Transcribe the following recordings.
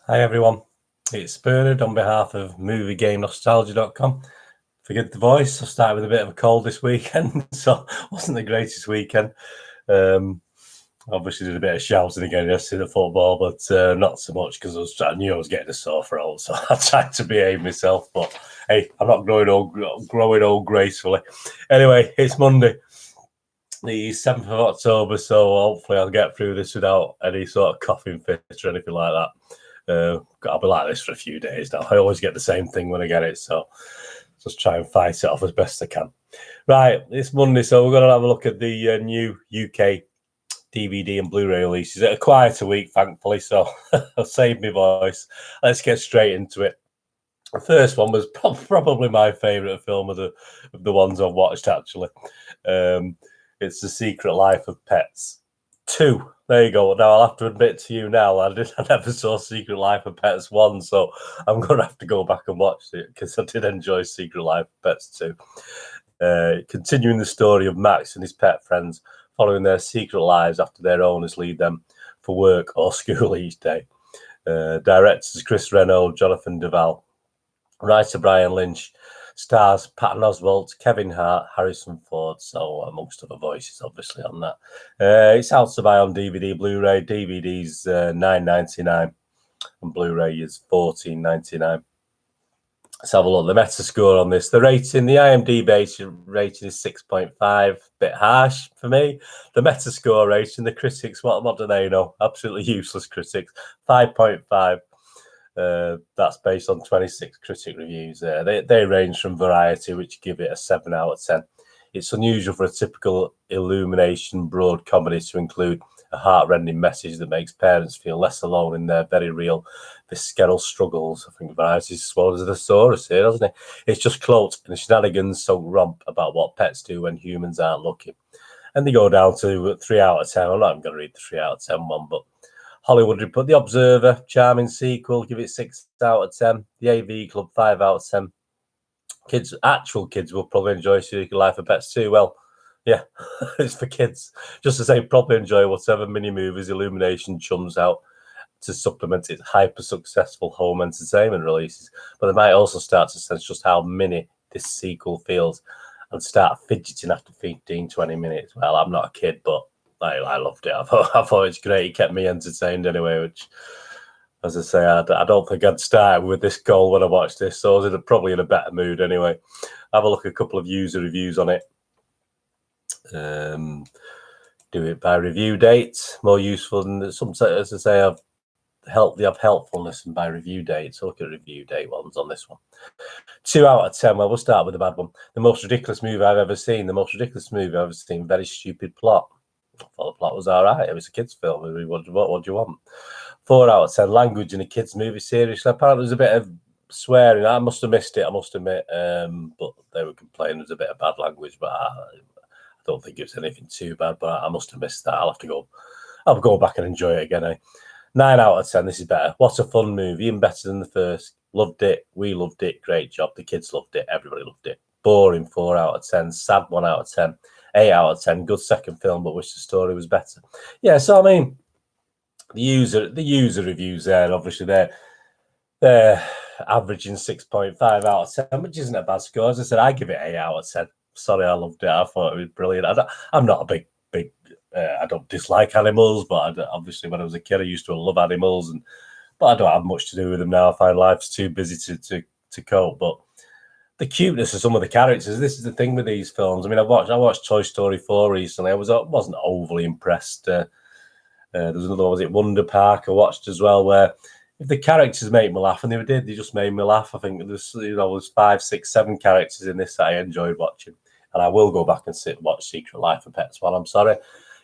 Hi everyone, it's Bernard on behalf of MovieGameNostalgia.com. Forgive the voice, I started with a bit of a cold this weekend, so it wasn't the greatest weekend. Obviously did a bit of shouting again yesterday at football, but not so much because I knew I was getting a sore throat, so I tried to behave myself. But hey, I'm not growing old gracefully. Anyway, it's Monday, the 7th of October, so hopefully I'll get through this without any sort of coughing fit or anything like that. I'll be like this for a few days now. I always get the same thing when I get it, so just try and fight it off as best I can. Right, it's Monday, so we're going to have a look at the new UK DVD and Blu-ray releases. It's a quieter week, thankfully, so I'll save my voice. Let's get straight into it. The first one was probably my favourite film of the ones I've watched, actually. It's The Secret Life of Pets 2. There you go. Now, I'll have to admit to you now, I never saw Secret Life of Pets 1, so I'm going to have to go back and watch it because I did enjoy Secret Life of Pets 2. Continuing the story of Max and his pet friends following their secret lives after their owners leave them for work or school each day. Directors Chris Renaud, Jonathan Duvall. Writer Brian Lynch. Stars Patton Oswalt, Kevin Hart, Harrison Ford, so amongst other voices, obviously, on that. It's out to buy on DVD, Blu-ray. DVD's $9.99 and Blu-ray is $14.99. Let's have a look. The Metascore on this. The rating, the IMDb rating is 6.5. Bit harsh for me. The Metascore rating, the critics, what do they know? Absolutely useless critics. 5.5. That's based on 26 critic reviews there. They range from Variety, which give it a 7 out of 10. It's unusual for a typical Illumination broad comedy to include a heart-rending message that makes parents feel less alone in their very real visceral struggles. I think Variety's swallowed a thesaurus here, doesn't it? It's just cloaked in a shenanigans-soaked romp about what pets do when humans aren't looking. And they go down to 3 out of 10. I'm not going to read the 3 out of 10 one, but Hollywood Report, The Observer, charming sequel, give it 6 out of 10. The AV Club, 5 out of 10. Actual kids will probably enjoy Secret Life of Pets too. Well, yeah, it's for kids. Just to say, probably enjoy whatever mini movies Illumination chums out to supplement its hyper-successful home entertainment releases. But they might also start to sense just how mini this sequel feels and start fidgeting after 15, 20 minutes. Well, I'm not a kid, but I loved it. I thought it was great. It kept me entertained anyway, which, as I say, I don't think I'd start with this goal when I watched this, so I was probably in a better mood anyway. Have a look at a couple of user reviews on it. Do it by review date, more useful than some, as I say, they have helpfulness and by review date. So look at review date ones on this one. 2 out of 10. Well, we'll start with the bad one. The most ridiculous movie I've ever seen. The most ridiculous movie I've ever seen. Very stupid plot. I thought the plot was all right. It was a kids' film. What do you want? 4 out of 10. Language in a kids' movie. Seriously, apparently there's a bit of swearing. I must have missed it, I must admit. But they were complaining there's a bit of bad language. But I don't think it was anything too bad. But I must have missed that. I'll go back and enjoy it again. 9 out of 10. This is better. What a fun movie. Even better than the first. Loved it. We loved it. Great job. The kids loved it. Everybody loved it. Boring. 4 out of 10. Sad. 1 out of 10. 8 out of 10. Good second film, but wish the story was better. Yeah, so I mean, the user reviews there, obviously they're averaging 6.5 out of 10, which isn't a bad score. As I said, I give it 8 out of 10. Sorry, I loved it. I thought it was brilliant. I'm not a big. I don't dislike animals, but obviously when I was a kid, I used to love animals, but I don't have much to do with them now. I find life's too busy to cope. But the cuteness of some of the characters. This is the thing with these films. I mean, I watched Toy Story 4 recently. I wasn't overly impressed. There was another one, was it Wonder Park? I watched as well, where if the characters make me laugh, and they just made me laugh. I think there's 5, 6, 7 characters in this that I enjoyed watching, and I will go back and watch Secret Life of Pets 1. I'm sorry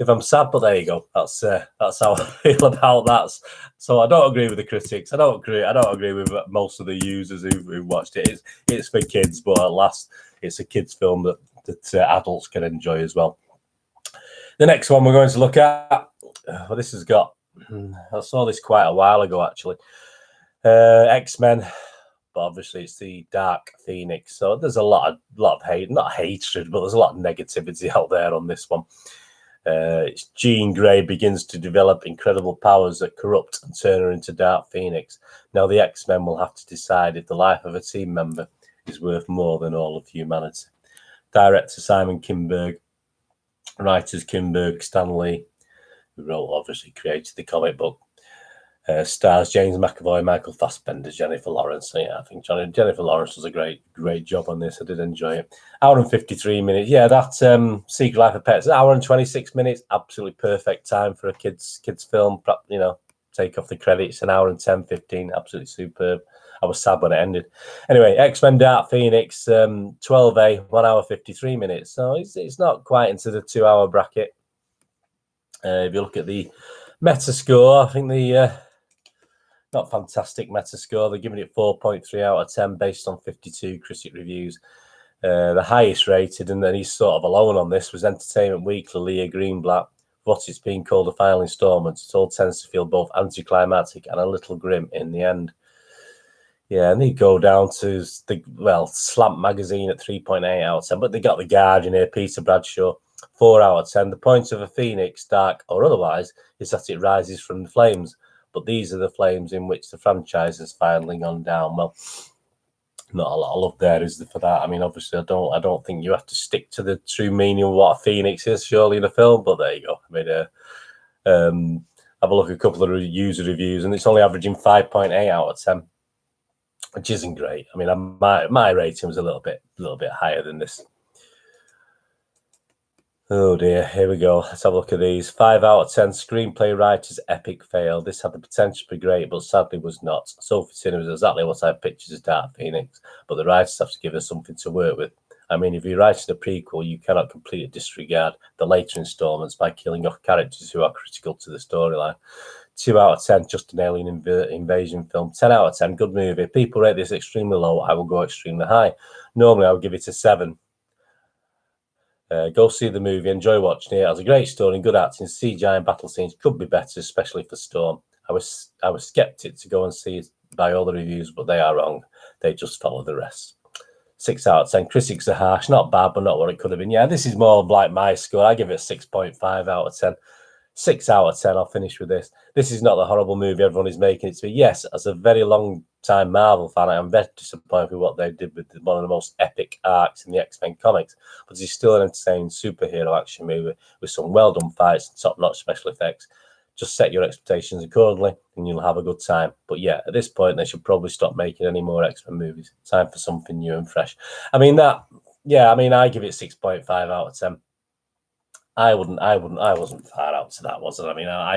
if I'm sad, but there you go. That's how I feel about that. So I don't agree with the critics. I don't agree with most of the users who watched it. It's for kids, but at last it's a kids' film that adults can enjoy as well. The next one we're going to look at. Well, this has got. I saw this quite a while ago, actually. X-Men, but obviously it's the Dark Phoenix. So there's a lot of hate, not hatred, but there's a lot of negativity out there on this one. Jean Grey begins to develop incredible powers that corrupt and turn her into Dark Phoenix. Now the X-Men will have to decide if the life of a team member is worth more than all of humanity. Director Simon Kinberg, writers Kinberg, Stan Lee, who obviously created the comic book. Stars James McAvoy, Michael Fassbender, Jennifer Lawrence. So yeah, I think Jennifer Lawrence does a great job on this. I did enjoy it. Hour and 53 minutes. Yeah, that Secret Life of Pets. Hour and 26 minutes. Absolutely perfect time for a kids film. You know, take off the credits. An hour and 10, 15. Absolutely superb. I was sad when it ended. Anyway, X-Men Dark Phoenix, 12A, 1 hour 53 minutes. So it's not quite into the 2 hour bracket. If you look at the Metascore, I think the not fantastic Metascore. They're giving it 4.3 out of 10 based on 52 critic reviews. The highest rated, and then he's sort of alone on this, was Entertainment Weekly, Leah Greenblatt. What it's been called a final instalment. It all tends to feel both anticlimactic and a little grim in the end. Yeah, and they go down to Slant Magazine at 3.8 out of 10, but they got the Guardian here, Peter Bradshaw, 4 out of 10. The point of a phoenix, dark or otherwise, is that it rises from the flames. But these are the flames in which the franchise has finally gone down. Well, not a lot of love there, is there, for that? I mean, obviously, I don't think you have to stick to the true meaning of what a phoenix is, surely, in a film. But there you go. I mean, have a look at a couple of user reviews, and it's only averaging 5.8 out of 10, which isn't great. I mean, my rating was a little bit higher than this. Oh dear, here we go. Let's have a look at these. 5 out of 10. Screenplay writer's epic fail. This had the potential to be great, but sadly was not. Sophie Turner was exactly what I pictured as Dark Phoenix, but the writers have to give us something to work with. I mean, if you're writing a prequel, you cannot completely disregard the later installments by killing off characters who are critical to the storyline. 2 out of 10, just an alien invasion film. 10 out of 10, good movie. People rate this extremely low. I will go extremely high. Normally, I would give it a 7. Go see the movie, enjoy watching it. It has a great story and good acting. CGI and battle scenes could be better, especially for Storm. I was skeptic to go and see it by all the reviews, but they are wrong. They just follow the rest. 6 out of 10. Critics are harsh, not bad, but not what it could have been. Yeah, this is more like my score. I give it a 6.5 out of 10. 6 out of 10. I'll finish with this. This is not the horrible movie everyone is making it to be. Yes, as a very long time Marvel fan, I am very disappointed with what they did with one of the most epic arcs in the X-Men comics. But it's still an entertaining superhero action movie with some well-done fights and top-notch special effects. Just set your expectations accordingly and you'll have a good time. But yeah, at this point, they should probably stop making any more X-Men movies. Time for something new and fresh. I mean, I give it 6.5 out of 10. I wasn't far out to that, was it? I mean, I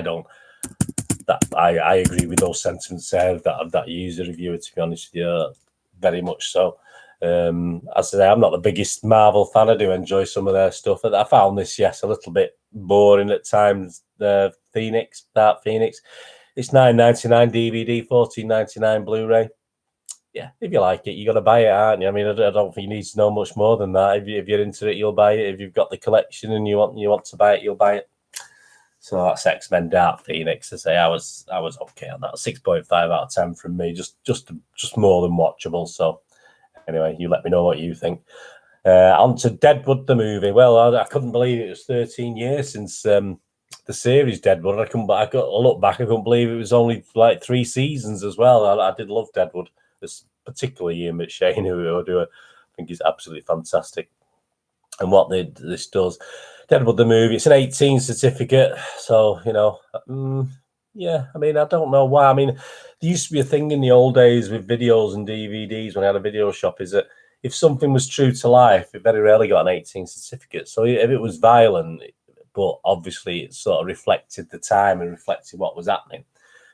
agree with those sentiments there, that user reviewer, to be honest with you, very much so. As I say, I'm not the biggest Marvel fan. I do enjoy some of their stuff. I found this, yes, a little bit boring at times. The Dark Phoenix. It's $9.99 DVD, $14.99 Blu-ray. Yeah, if you like it, you got to buy it, aren't you? I mean, I don't think you need to know much more than that. If you're into it, you'll buy it. If you've got the collection and you want to buy it, you'll buy it. So that's X-Men Dark Phoenix. I say I was okay on that. 6.5 out of 10 from me, just more than watchable. So anyway, you let me know what you think. On to Deadwood the movie. Well, I couldn't believe it was 13 years since the series Deadwood. I got a look back. I couldn't believe it was only like 3 seasons as well. I did love Deadwood. Particularly Ian McShane, who I think is absolutely fantastic. And what this does, Deadwood the movie, it's an 18 certificate. So, yeah, I mean, I don't know why. I mean, there used to be a thing in the old days with videos and DVDs when I had a video shop, is that if something was true to life, it very rarely got an 18 certificate. So if it was violent, but obviously it sort of reflected the time and reflected what was happening,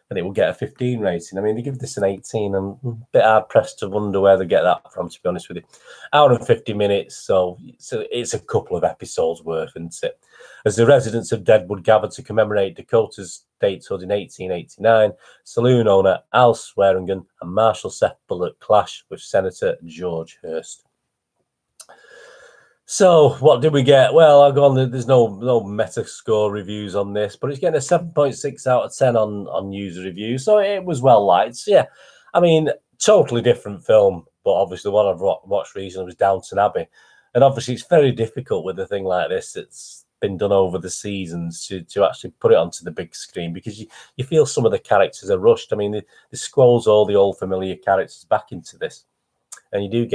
and it will get a 15 rating. I mean, they give this an 18. I'm a bit hard-pressed to wonder where they get that from, to be honest with you. Hour and 50 minutes, so it's a couple of episodes worth, isn't it? As the residents of Deadwood gather to commemorate Dakota's statehood in 1889, saloon owner Al Swearingen and Marshal Seth Bullock clash with Senator George Hearst. So, what did we get? Well, I'll go on. There's no Metascore reviews on this, but it's getting a 7.6 out of 10 on user reviews, so it was well liked. So, yeah, I mean, totally different film, but obviously the one I've watched recently was Downton Abbey, and obviously it's very difficult with a thing like this. It's been done over the seasons to actually put it onto the big screen, because you feel some of the characters are rushed. I mean, they squalls all the old familiar characters back into this, and you do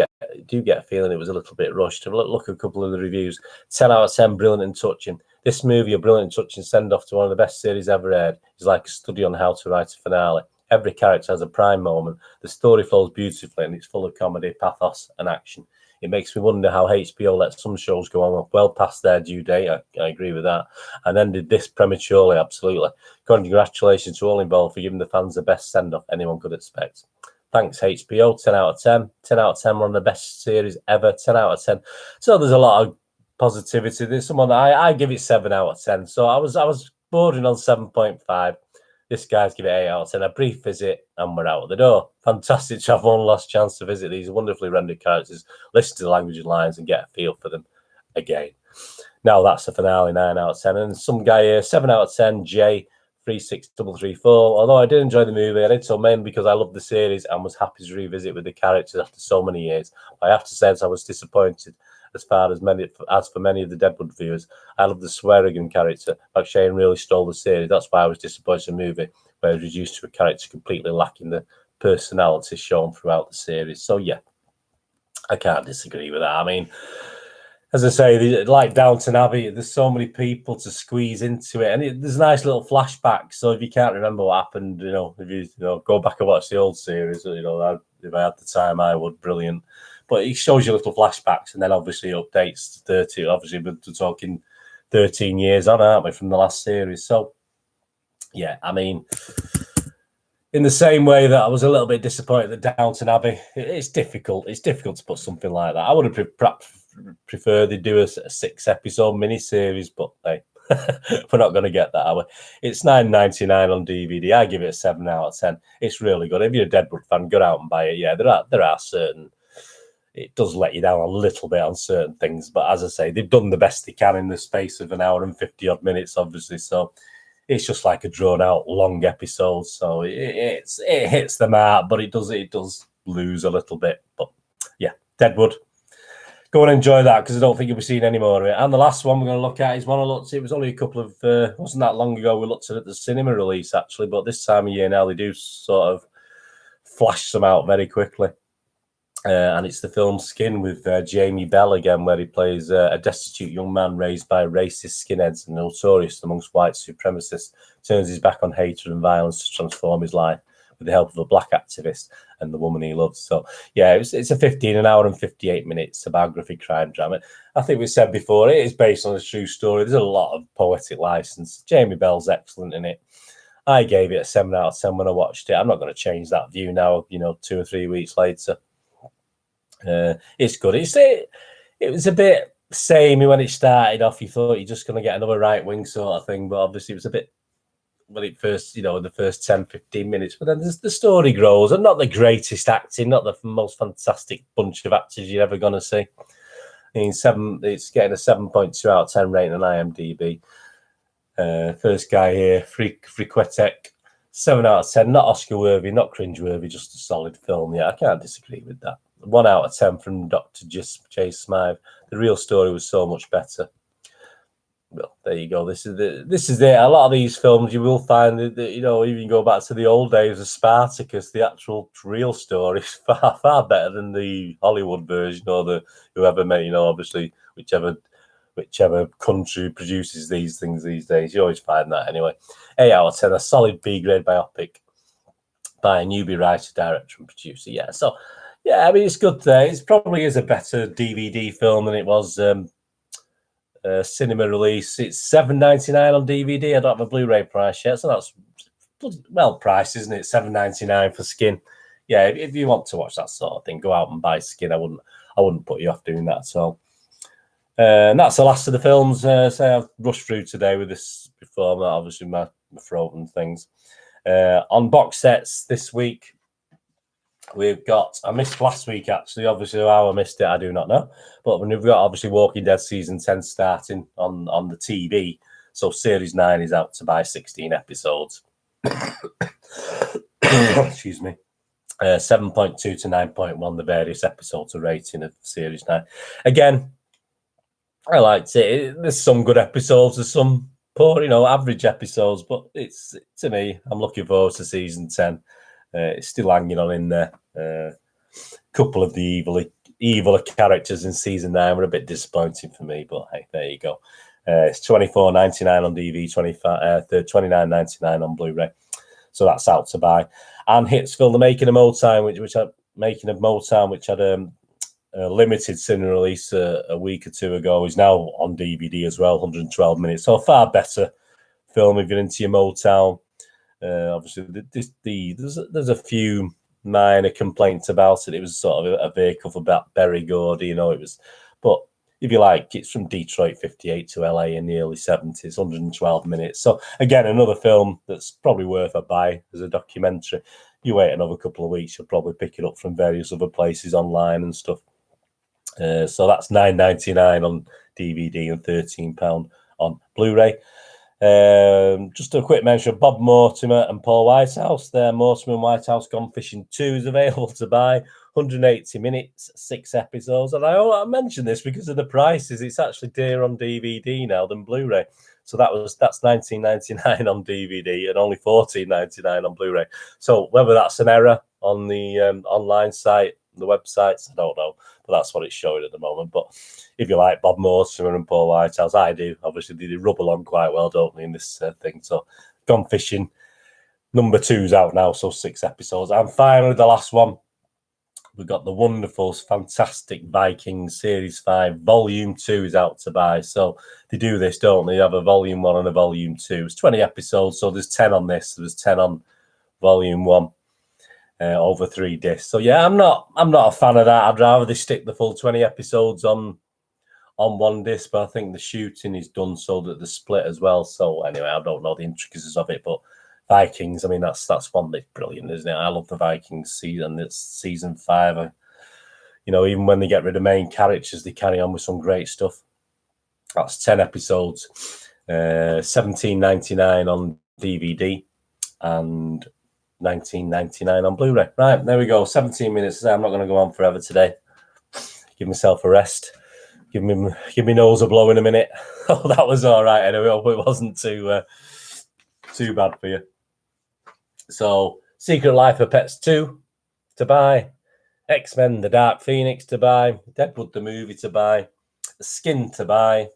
get a feeling it was a little bit rushed. Look at a couple of the reviews. 10 out of 10, brilliant and touching. This movie, a brilliant and touching send-off to one of the best series ever aired, is like a study on how to write a finale. Every character has a prime moment. The story flows beautifully, and it's full of comedy, pathos, and action. It makes me wonder how HBO let some shows go on well past their due date. I agree with that. And ended this prematurely, absolutely. Congratulations to all involved for giving the fans the best send-off anyone could expect. Thanks, HBO. 10 out of 10. 10 out of 10, one of the best series ever. 10 out of 10. So there's a lot of positivity. There's someone that I give it 7 out of 10. So I was bordering on 7.5. This guy's give it 8 out of 10. A brief visit, and we're out of the door. Fantastic to have one last chance to visit these wonderfully rendered characters, listen to the language and lines, and get a feel for them again. Now that's the finale, 9 out of 10. And some guy here, 7 out of 10, J36334. Although I did enjoy the movie, I did so mainly because I loved the series and was happy to revisit with the characters after so many years. I have to say that I was disappointed as for many of the Deadwood viewers. I love the Swearigan character. McShane really stole the series. That's why I was disappointed in the movie, where it was reduced to a character completely lacking the personality shown throughout the series. So yeah, I can't disagree with that. I mean, as I say, like Downton Abbey, there's so many people to squeeze into it, and there's nice little flashbacks. So if you can't remember what happened, if you go back and watch the old series, if I had the time, I would. Brilliant. But it shows you little flashbacks, and then obviously updates to 30. Obviously, we're talking 13 years on, aren't we, from the last series? So, yeah, I mean, in the same way that I was a little bit disappointed that Downton Abbey, it's difficult. It's difficult to put something like that. I would have perhaps preferred they do a 6-episode miniseries, but hey, we're not going to get that, are we? It's $9.99 on DVD. I give it a 7 out of 10. It's really good. If you're a Deadwood fan, go out and buy it. Yeah, there are certain. It does let you down a little bit on certain things, but as I say, they've done the best they can in the space of an hour and 50 odd minutes, obviously. So it's just like a drawn out long episode. So it hits the mark, but it does lose a little bit. But yeah, Deadwood. Go and enjoy that, because I don't think you'll be seeing any more of it. And the last one we're going to look at is one I looked. It was only a couple of wasn't that long ago we looked at the cinema release, actually, but this time of year now they do sort of flash them out very quickly. And it's the film Skin with Jamie Bell again, where he plays a destitute young man raised by racist skinheads and notorious amongst white supremacists, turns his back on hatred and violence to transform his life with the help of a black activist and the woman he loves. So, yeah, it's an hour and 58 minutes, a biography crime drama. I think we said before, it is based on a true story. There's a lot of poetic license. Jamie Bell's excellent in it. I gave it a 7 out of 10 when I watched it. I'm not going to change that view now, 2 or 3 weeks later. It's good. It was a bit samey when it started off. You thought you're just going to get another right wing sort of thing, but obviously it was a bit when it first, in the first 10, 15 minutes. But then the story grows, and not the greatest acting, not the most fantastic bunch of actors you're ever going to see. It's getting a 7.2 out of 10 rating on IMDb. First guy here, Frequetek, 7 out of 10. Not Oscar worthy, not cringe worthy, just a solid film. Yeah, I can't disagree with that. 1 out of 10 from Dr. J. Smythe. The real story was so much better. Well, there you go. This is it. A lot of these films you will find that even go back to the old days of Spartacus, the actual real story is far better than the Hollywood version or the whoever made. Obviously whichever country produces these things these days. You always find that anyway. 8 out of 10. A solid B grade biopic by a newbie writer, director, and producer. Yeah. So. Yeah, I mean, it's good there. It probably is a better DVD film than it was cinema release. It's $7.99 on DVD. I don't have a Blu-ray price yet, so that's well priced, isn't it? $7.99 for Skin. Yeah, if you want to watch that sort of thing, go out and buy Skin. I wouldn't put you off doing that at all. And that's the last of the films. So I've rushed through today with this before, obviously my throat and things. On box sets this week. We've got, I missed last week actually, obviously how I missed it, I do not know. But we've got obviously Walking Dead Season 10 starting on the TV. So Series 9 is out to buy 16 episodes. Excuse me. 7.2 to 9.1, the various episodes are rating of Series 9. Again, I liked it. There's some good episodes, there's some poor, average episodes, but it's, to me, I'm looking forward to season 10. It's still hanging on in there. Couple of the evil characters in season 9 were a bit disappointing for me, but hey, there you go. It's $24.99 on DVD, $29.99 on Blu-ray. So that's out to buy. And Hitsville, the Making of Motown, which had a limited cinema release a week or two ago, is now on DVD as well, 112 minutes. So a far better film if you're into your Motown. Obviously, there's a few minor complaints about it. It was sort of a vehicle for Berry Gordy, it was. But if you like, it's from Detroit 58 to LA in the early 70s, 112 minutes. So again, another film that's probably worth a buy as a documentary. You wait another couple of weeks, you'll probably pick it up from various other places online and stuff. So that's $9.99 on DVD and £13 on Blu-ray. Just a quick mention of Bob Mortimer and Paul Whitehouse. Their Mortimer and Whitehouse Gone Fishing 2 is available to buy. 180 minutes, 6 episodes. And I mentioned this because of the prices. It's actually dearer on DVD now than Blu-ray. So that's $19.99 on DVD and only $14.99 on Blu-ray. So whether that's an error on the online site, the websites, I don't know. But that's what it's showing at the moment. But if you like Bob Mortimer and Paul Whitehouse, I do. Obviously, they rub along quite well, don't they, in this thing. So Gone Fishing number 2's out now, so 6 episodes. And finally, the last one. We've got the wonderful, fantastic Vikings Series 5. Volume 2 is out to buy. So they do this, don't they? They have a Volume 1 and a Volume 2. It's 20 episodes, so there's 10 on this. There's 10 on Volume 1 over 3 discs. So yeah, I'm not a fan of that. I'd rather they stick the full 20 episodes on one disc, but I think the shooting is done so that they're split as well. So anyway, I don't know the intricacies of it, but Vikings, I mean, that's one that's brilliant, isn't it? I love the Vikings season. It's season 5. Even when they get rid of main characters, they carry on with some great stuff. That's 10 episodes, $17.99 on DVD and $19.99 on Blu-ray. Right, there we go. 17 minutes. I'm not going to go on forever today. Give myself a rest. Give me nose a blow in a minute. Oh, that was all right. Anyway, I hope it wasn't too bad for you. So, Secret Life of Pets 2 to buy. X-Men: The Dark Phoenix to buy. Deadwood the movie to buy. The Skin to buy.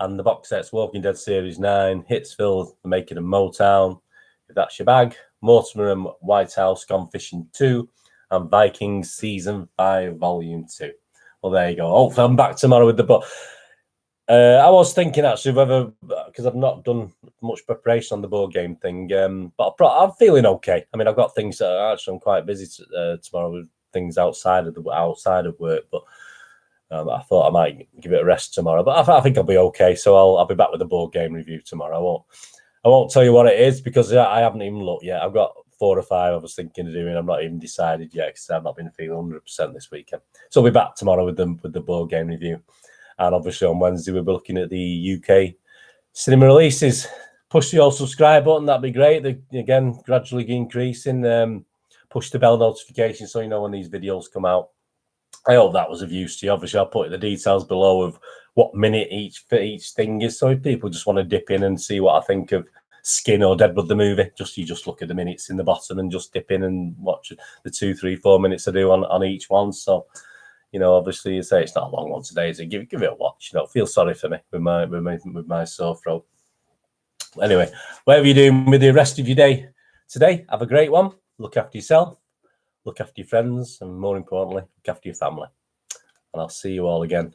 And the box sets Walking Dead Series 9. Hitsville, The Making of Motown. If that's your bag. Mortimer and Whitehouse Gone Fishing 2. And Vikings Season 5 Volume 2. Well, there you go. Hopefully, I'm back tomorrow with the book. I was thinking actually whether, because I've not done much preparation on the board game thing, but I'm feeling okay. I mean, I've got things. Actually, I'm quite busy tomorrow with things outside of work, but I thought I might give it a rest tomorrow. But I think I'll be okay. So I'll be back with a board game review tomorrow. I won't tell you what it is because I haven't even looked yet. I've got 4 or 5 I was thinking of doing. I'm not even decided yet because I've not been feeling 100% this weekend. So I'll be back tomorrow with the board game review. And obviously on Wednesday, we'll be looking at the UK cinema releases. Push the old subscribe button. That'd be great. They're, again, gradually increasing. Push the bell notification so you know when these videos come out. I hope that was of use to you. Obviously, I'll put the details below of what minute each thing is. So if people just want to dip in and see what I think of Skin or Deadwood the movie, you just look at the minutes in the bottom and just dip in and watch the 2, 3, 4 minutes I do on each one. So, obviously you say it's not a long one today, so give it a watch. Feel sorry for me with my sore throat. Anyway, whatever you're doing with the rest of your day today, have a great one. Look after yourself, look after your friends, and more importantly, look after your family. And I'll see you all again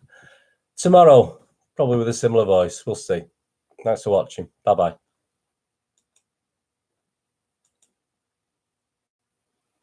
tomorrow, probably with a similar voice. We'll see. Thanks for watching. Bye-bye.